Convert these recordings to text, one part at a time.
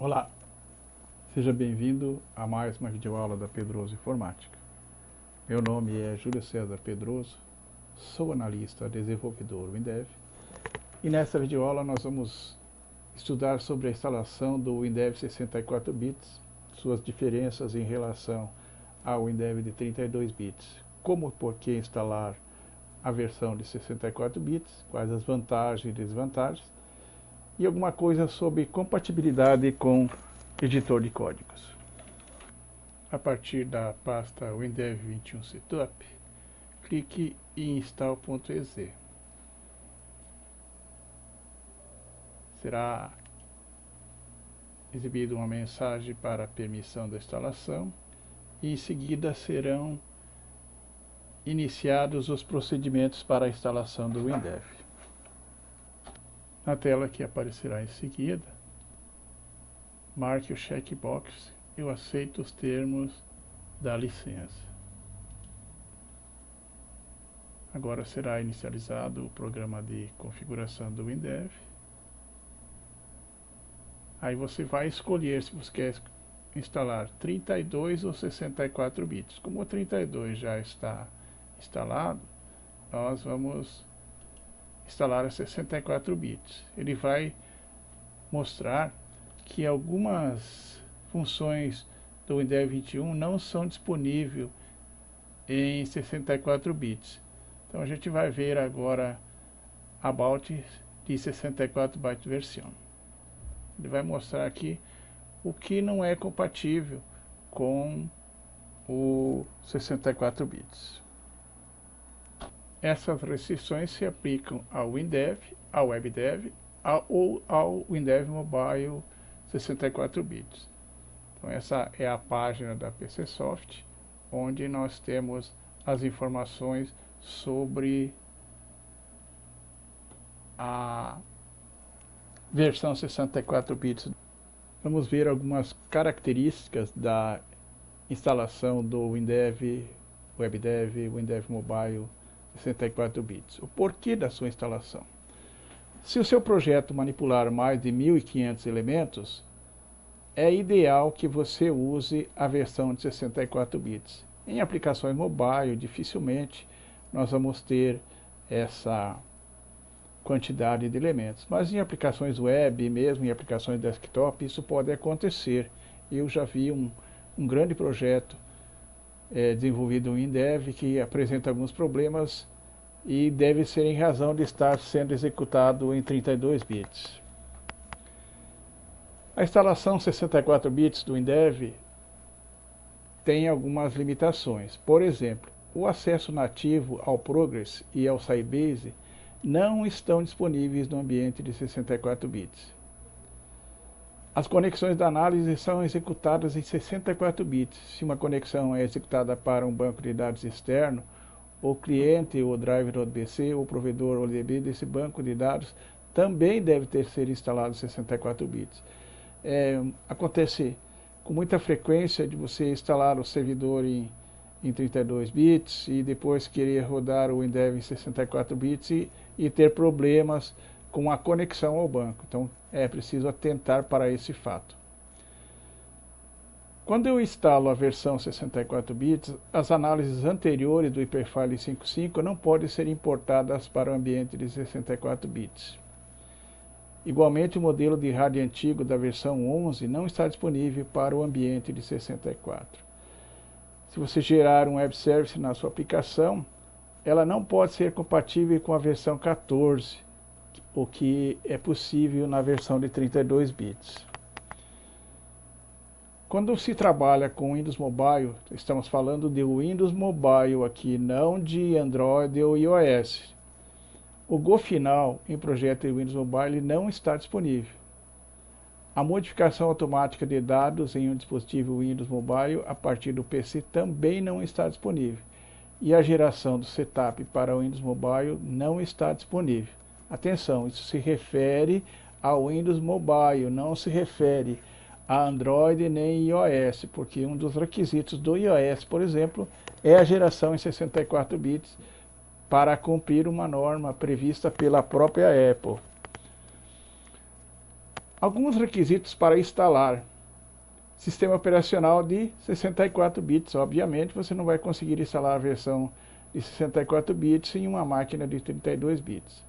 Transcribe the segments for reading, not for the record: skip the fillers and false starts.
Olá, seja bem-vindo a mais uma videoaula da Pedroso Informática. Meu nome é Júlio César Pedroso, sou analista desenvolvedor Windev e nessa videoaula nós vamos estudar sobre a instalação do Windev 64 bits, suas diferenças em relação ao Windev de 32 bits, como e por que instalar a versão de 64 bits, quais as vantagens e desvantagens, e alguma coisa sobre compatibilidade com editor de códigos. A partir da pasta Windev 21 Setup, clique em install.exe. Será exibida uma mensagem para a permissão da instalação e em seguida serão iniciados os procedimentos para a instalação do Windev. Na tela que aparecerá em seguida, marque o checkbox "Eu aceito os termos da licença". Agora será inicializado o programa de configuração do Windev. Aí você vai escolher se você quer instalar 32 ou 64 bits. Como o 32 já está instalado, nós vamos instalar a 64 bits. Ele vai mostrar que algumas funções do Windev 21 não são disponíveis em 64 bits. Então a gente vai ver agora About de 64 byte version. Ele vai mostrar aqui o que não é compatível com o 64 bits. Essas restrições se aplicam ao Windev, ao WebDev ou ao Windev Mobile 64 bits. Então essa é a página da PCsoft, onde nós temos as informações sobre a versão 64 bits. Vamos ver algumas características da instalação do Windev, WebDev, Windev Mobile 64 bits. O porquê da sua instalação. Se o seu projeto manipular mais de 1.500 elementos, é ideal que você use a versão de 64 bits. Em aplicações mobile, dificilmente nós vamos ter essa quantidade de elementos. Mas em aplicações web e mesmo em aplicações desktop, isso pode acontecer. Eu já vi um grande projeto desenvolvido em Windev que apresenta alguns problemas e deve ser em razão de estar sendo executado em 32 bits. A instalação 64 bits do Windev tem algumas limitações. Por exemplo, o acesso nativo ao Progress e ao Sybase não estão disponíveis no ambiente de 64 bits. As conexões da análise são executadas em 64 bits. Se uma conexão é executada para um banco de dados externo, o cliente, o driver ODBC, o provedor ODB desse banco de dados também deve ter sido instalado em 64 bits. Acontece com muita frequência de você instalar o servidor em 32 bits e depois querer rodar o Windev em 64 bits e ter problemas com a conexão ao banco. Então é preciso atentar para esse fato. Quando eu instalo a versão 64 bits, as análises anteriores do Hyperfile 5.5 não podem ser importadas para o ambiente de 64 bits. Igualmente, o modelo de RAID antigo da versão 11 não está disponível para o ambiente de 64. Se você gerar um web service na sua aplicação, ela não pode ser compatível com a versão 14, o que é possível na versão de 32 bits. Quando se trabalha com Windows Mobile, estamos falando de Windows Mobile aqui, não de Android ou iOS. O Go final em projeto de Windows Mobile não está disponível. A modificação automática de dados em um dispositivo Windows Mobile a partir do PC também não está disponível. E a geração do setup para o Windows Mobile não está disponível. Atenção, isso se refere ao Windows Mobile, não se refere a Android nem iOS, porque um dos requisitos do iOS, por exemplo, é a geração em 64 bits para cumprir uma norma prevista pela própria Apple. Alguns requisitos para instalar sistema operacional de 64 bits. Obviamente, você não vai conseguir instalar a versão de 64 bits em uma máquina de 32 bits.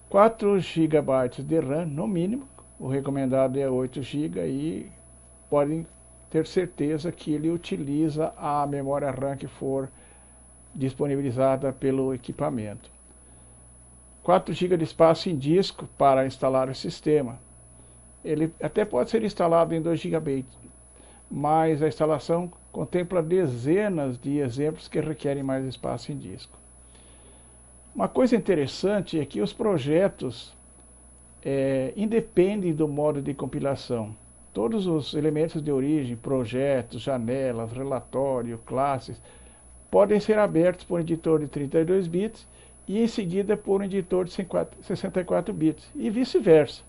4 GB de RAM no mínimo, o recomendado é 8 GB e podem ter certeza que ele utiliza a memória RAM que for disponibilizada pelo equipamento. 4 GB de espaço em disco para instalar o sistema. Ele até pode ser instalado em 2 GB, mas a instalação contempla dezenas de exemplos que requerem mais espaço em disco. Uma coisa interessante é que os projetos independem do modo de compilação. Todos os elementos de origem, projetos, janelas, relatório, classes, podem ser abertos por um editor de 32 bits e em seguida por um editor de 64 bits e vice-versa.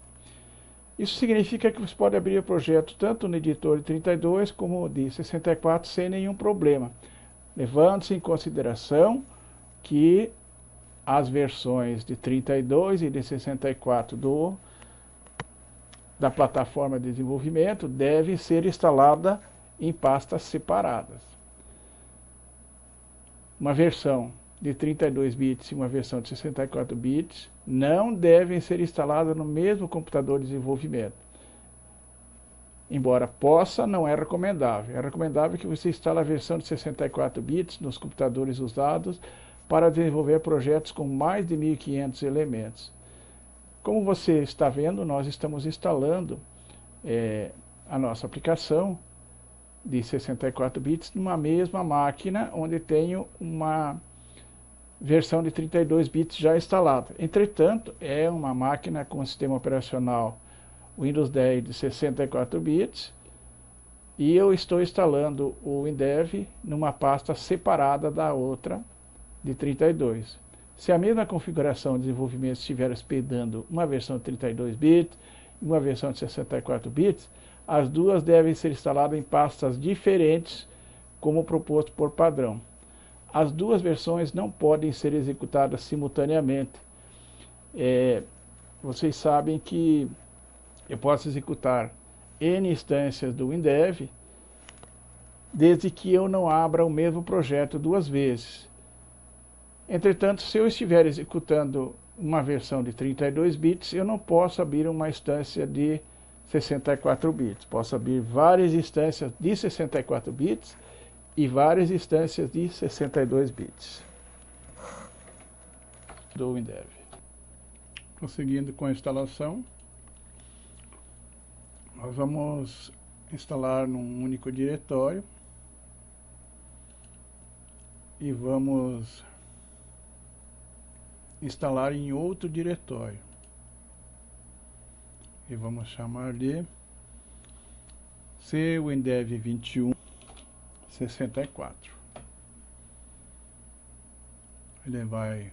Isso significa que você pode abrir o projeto tanto no editor de 32 como de 64 sem nenhum problema, levando-se em consideração que as versões de 32 e de 64 da plataforma de desenvolvimento devem ser instaladas em pastas separadas. Uma versão de 32 bits e uma versão de 64 bits não devem ser instaladas no mesmo computador de desenvolvimento. Embora possa, não é recomendável. É recomendável que você instale a versão de 64 bits nos computadores usados para desenvolver projetos com mais de 1.500 elementos. Como você está vendo, nós estamos instalando a nossa aplicação de 64 bits numa mesma máquina onde tenho uma versão de 32 bits já instalada. Entretanto, é uma máquina com sistema operacional Windows 10 de 64 bits e eu estou instalando o WinDev numa pasta separada da outra de 32. Se a mesma configuração de desenvolvimento estiver hospedando uma versão de 32 bits e uma versão de 64 bits, as duas devem ser instaladas em pastas diferentes, como proposto por padrão. As duas versões não podem ser executadas simultaneamente. Vocês sabem que eu posso executar N instâncias do WinDev, desde que eu não abra o mesmo projeto duas vezes. Entretanto, se eu estiver executando uma versão de 32 bits, eu não posso abrir uma instância de 64 bits. Posso abrir várias instâncias de 64 bits e várias instâncias de 62 bits do WinDev. Prosseguindo com a instalação, nós vamos instalar num único diretório e vamos instalar em outro diretório e vamos chamar de CWindev 21 64. Ele vai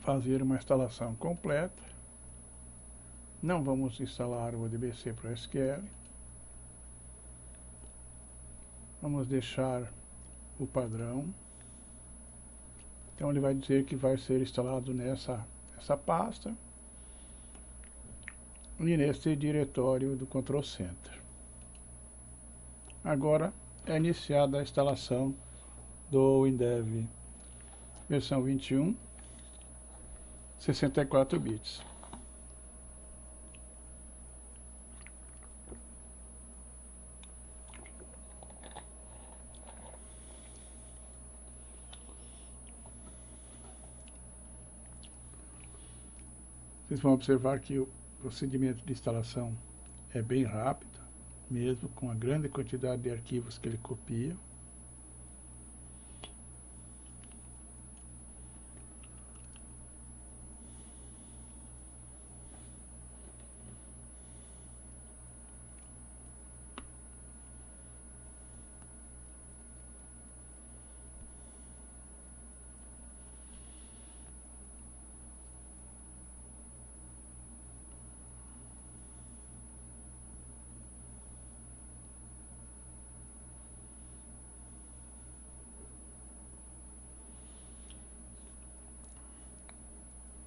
fazer uma instalação completa. Não vamos instalar o ODBC ProSQL. Vamos deixar o padrão. Então ele vai dizer que vai ser instalado nessa pasta e nesse diretório do Control Center. Agora é iniciada a instalação do WinDev versão 21 64 bits. Vocês vão observar que o procedimento de instalação é bem rápido, mesmo com a grande quantidade de arquivos que ele copia.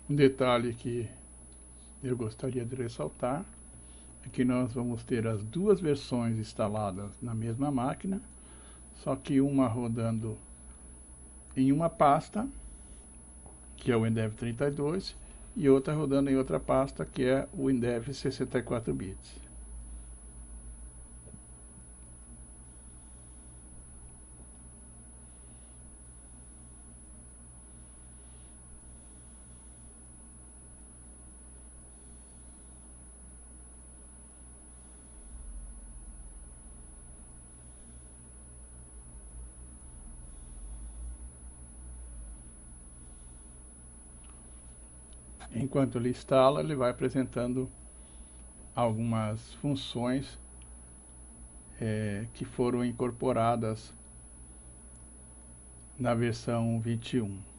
Um detalhe que eu gostaria de ressaltar é que nós vamos ter as duas versões instaladas na mesma máquina, só que uma rodando em uma pasta, que é o Windev 32, e outra rodando em outra pasta, que é o Windev 64 bits. Enquanto ele instala, ele vai apresentando algumas funções que foram incorporadas na versão 21.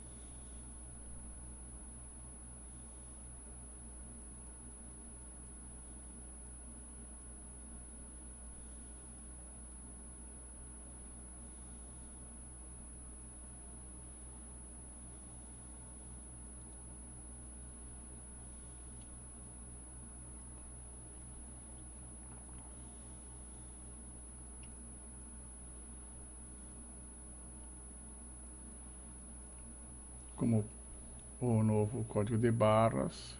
Como o novo código de barras,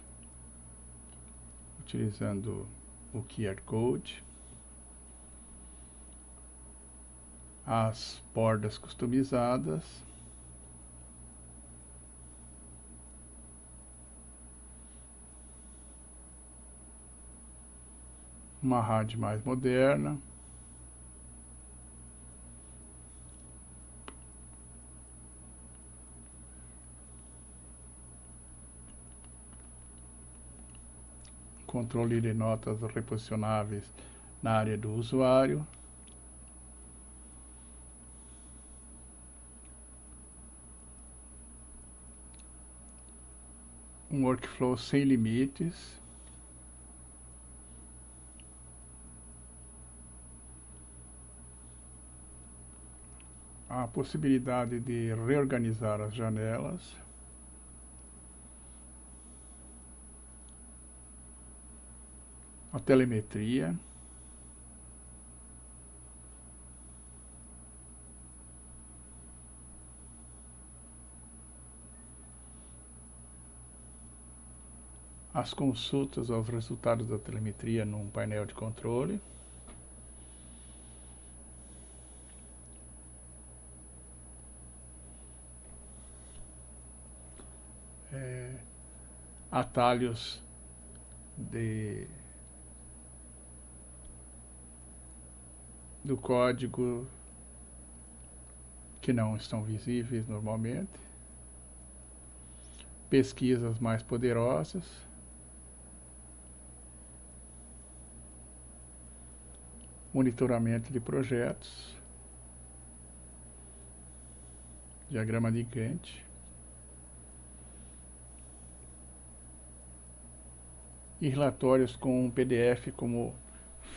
utilizando o QR Code, as bordas customizadas, uma rádio mais moderna, controle de notas reposicionáveis na área do usuário, um workflow sem limites, a possibilidade de reorganizar as janelas, a telemetria, as consultas aos resultados da telemetria num painel de controle, atalhos do código que não estão visíveis normalmente, pesquisas mais poderosas, monitoramento de projetos, diagrama de Gantt e relatórios com um PDF como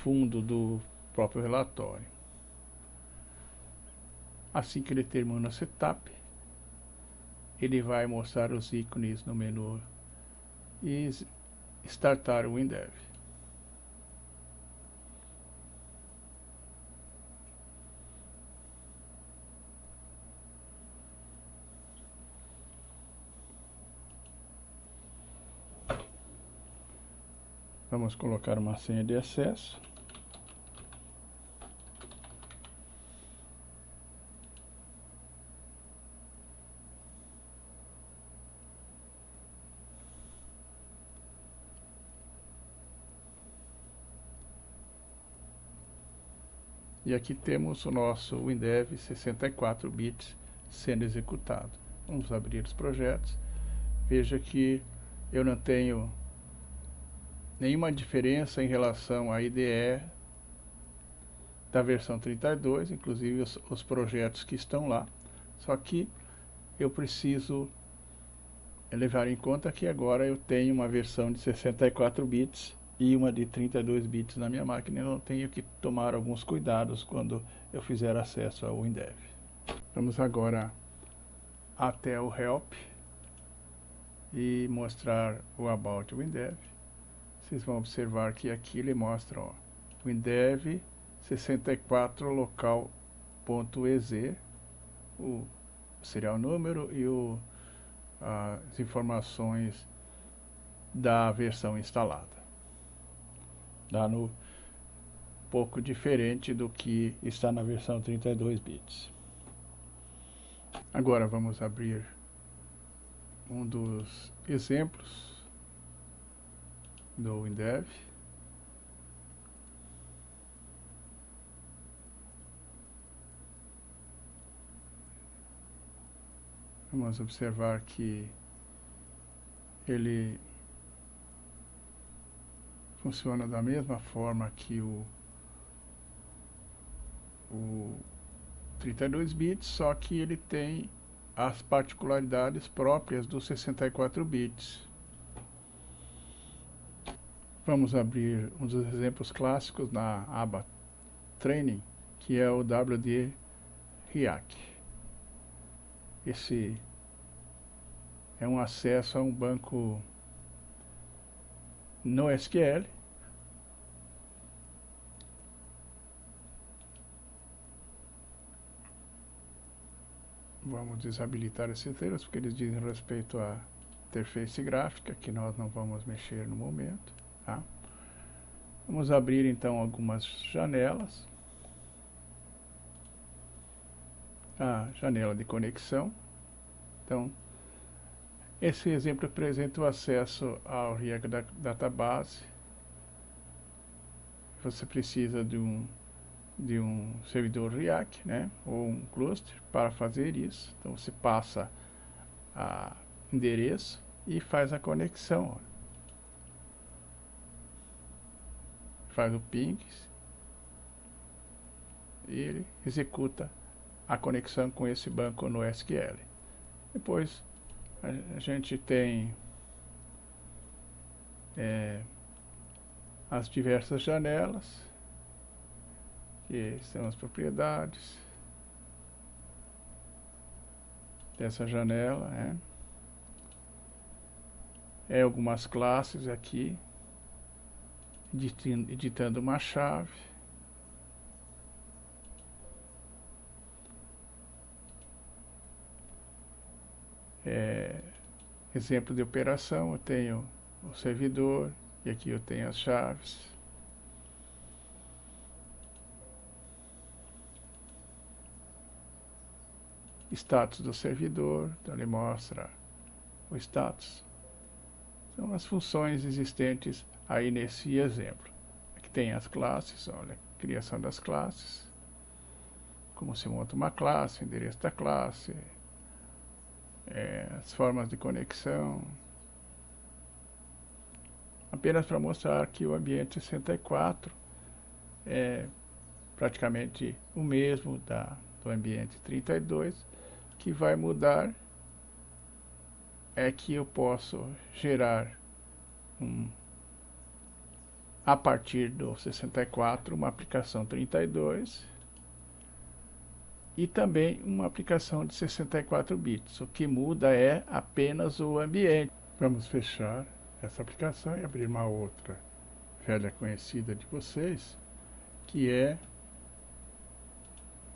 fundo do próprio relatório. Assim que ele termina o setup, ele vai mostrar os ícones no menu e startar o Windev. Vamos colocar uma senha de acesso. E aqui temos o nosso Windev 64 bits sendo executado. Vamos abrir os projetos. Veja que eu não tenho nenhuma diferença em relação à IDE da versão 32, inclusive os projetos que estão lá. Só que eu preciso levar em conta que agora eu tenho uma versão de 64 bits e uma de 32 bits na minha máquina. Eu não tenho que tomar alguns cuidados quando eu fizer acesso ao Windev. Vamos agora até o Help e mostrar o About WinDev, vocês vão observar que aqui ele mostra, ó, WinDev 64 local.exe, o serial número e as informações da versão instalada. Dando pouco diferente do que está na versão 32 bits. Agora vamos abrir um dos exemplos do WinDev. Vamos observar que ele funciona da mesma forma que o 32 bits, só que ele tem as particularidades próprias dos 64 bits. Vamos abrir um dos exemplos clássicos na aba Training, que é o WD React. Esse é um acesso a um banco no SQL. Vamos desabilitar esses termos, porque eles dizem respeito à interface gráfica, que nós não vamos mexer no momento. Tá? Vamos abrir então algumas janelas. A janela de conexão. Então, esse exemplo apresenta o acesso ao React Database. Você precisa de um servidor React, né, ou um cluster para fazer isso. Então você passa a endereço e faz a conexão. Faz o ping e ele executa a conexão com esse banco no SQL. Depois a gente tem as diversas janelas, que são as propriedades dessa janela, né? Algumas classes aqui, editando uma chave. Exemplo de operação, eu tenho o servidor e aqui eu tenho as chaves. Status do servidor, então ele mostra o status. São as funções existentes aí nesse exemplo. Aqui tem as classes, olha, criação das classes, como se monta uma classe, o endereço da classe, as formas de conexão. Apenas para mostrar que o ambiente 64 é praticamente o mesmo do ambiente 32. Que vai mudar é que eu posso gerar a partir do 64 uma aplicação 32 e também uma aplicação de 64 bits. O que muda é apenas o ambiente. Vamos fechar essa aplicação e abrir uma outra velha conhecida de vocês, que é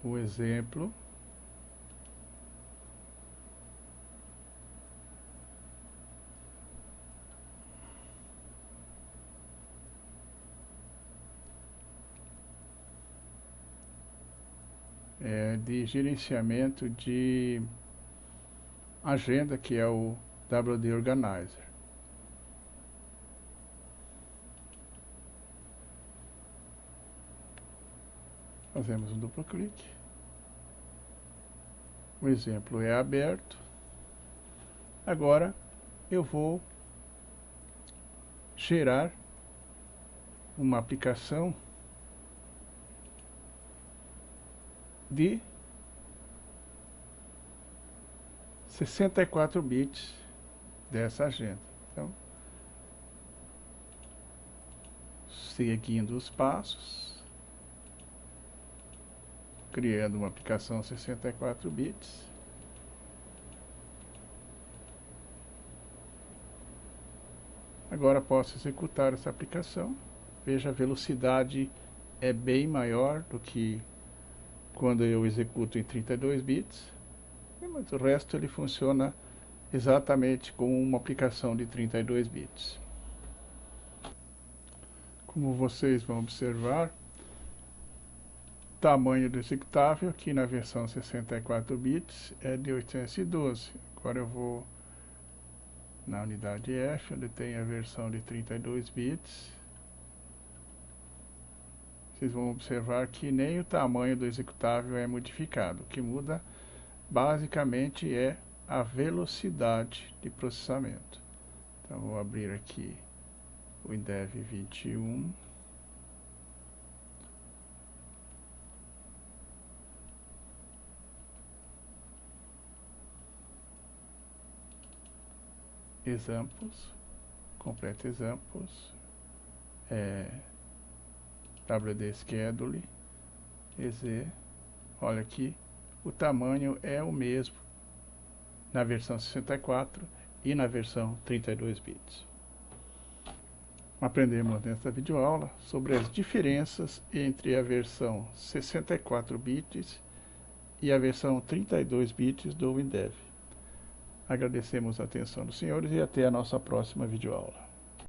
o exemplo de gerenciamento de agenda, que é o WD Organizer. Fazemos um duplo clique. O exemplo é aberto. Agora eu vou gerar uma aplicação de 64 bits dessa agenda. Então, seguindo os passos, criando uma aplicação 64 bits. Agora posso executar essa aplicação. Veja, a velocidade é bem maior do que quando eu executo em 32 bits, mas o resto ele funciona exatamente como uma aplicação de 32 bits. Como vocês vão observar, o tamanho do executável aqui na versão 64 bits é de 812. Agora eu vou na unidade F, onde tem a versão de 32 bits. Vocês vão observar que nem o tamanho do executável é modificado. O que muda basicamente é a velocidade de processamento. Então vou abrir aqui o Indev 21. Examples, complete examples, WD Schedule, EZ. Olha aqui, o tamanho é o mesmo na versão 64 e na versão 32 bits. Aprendemos nesta videoaula sobre as diferenças entre a versão 64 bits e a versão 32 bits do WinDev. Agradecemos a atenção dos senhores e até a nossa próxima videoaula.